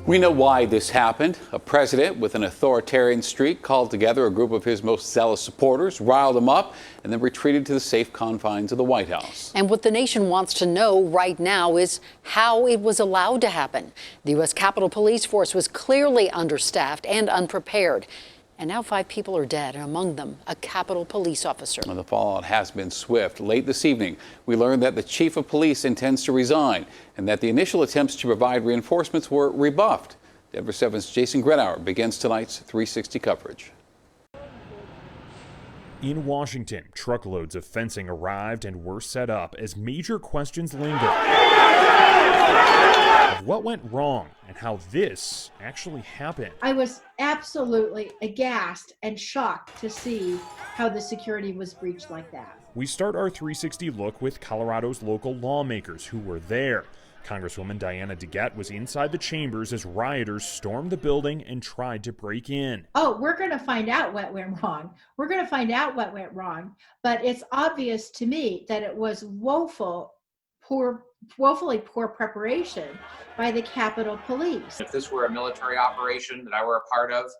We know why this happened. A president with an authoritarian streak called together a group of his most zealous supporters, riled them up, and then retreated to the safe confines of the White House. And what the nation wants to know right now is how it was allowed to happen. The U.S. Capitol Police Force was clearly understaffed and unprepared. And now 5 people are dead, and among them, a Capitol police officer. Well, the fallout has been swift. Late this evening, we learned that the chief of police intends to resign and that the initial attempts to provide reinforcements were rebuffed. Denver 7's Jason Grenauer begins tonight's 360 coverage. In Washington, truckloads of fencing arrived and were set up as major questions linger of what went wrong and how this actually happened. I was absolutely aghast and shocked to see how the security was breached like that. We start our 360 look with Colorado's local lawmakers who were there. Congresswoman Diana DeGette was inside the chambers as rioters stormed the building and tried to break in. Oh, we're going to find out what went wrong. We're going to find out what went wrong. But it's obvious to me that it was woefully poor preparation by the Capitol Police. If this were a military operation that I were a part of,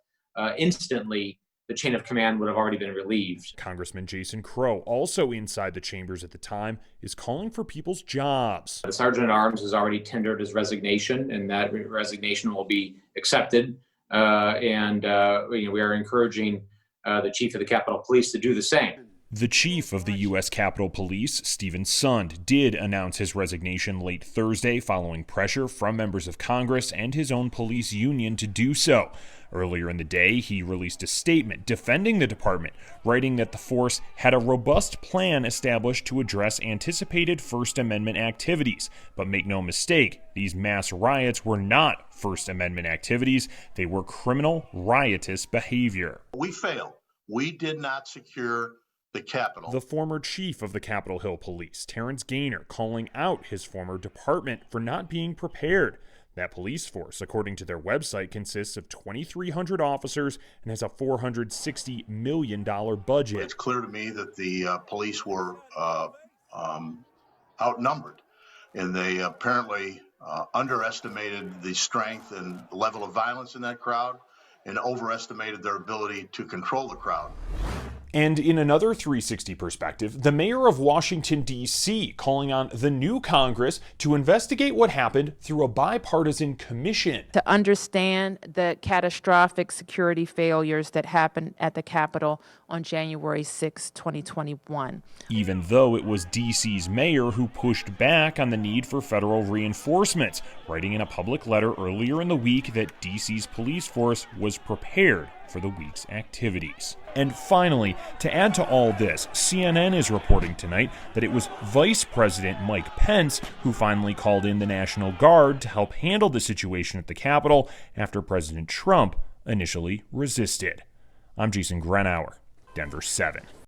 instantly the chain of command would have already been relieved. Congressman Jason Crow, also inside the chambers at the time, is calling for people's jobs. The Sergeant at Arms has already tendered his resignation, and that resignation will be accepted. We are encouraging the Chief of the Capitol Police to do the same. The chief of the U.S. Capitol Police, Stephen Sund, did announce his resignation late Thursday following pressure from members of Congress and his own police union to do so. Earlier in the day, he released a statement defending the department, writing that the force had a robust plan established to address anticipated First Amendment activities. But make no mistake, these mass riots were not First Amendment activities. They were criminal, riotous behavior. We failed. We did not secure the Capitol. The former chief of the Capitol Hill Police, Terrence Gaynor, calling out his former department for not being prepared. That police force, according to their website, consists of 2,300 officers and has a $460 million budget. It's clear to me that the police were outnumbered, and they apparently underestimated the strength and level of violence in that crowd and overestimated their ability to control the crowd. And in another 360 perspective, the mayor of Washington, D.C., calling on the new Congress to investigate what happened through a bipartisan commission. To understand the catastrophic security failures that happened at the Capitol on January 6, 2021. Even though it was D.C.'s mayor who pushed back on the need for federal reinforcements, writing in a public letter earlier in the week that D.C.'s police force was prepared for the week's activities. And finally, to add to all this, CNN is reporting tonight that it was Vice President Mike Pence who finally called in the National Guard to help handle the situation at the Capitol after President Trump initially resisted. I'm Jason Grenauer, Denver 7.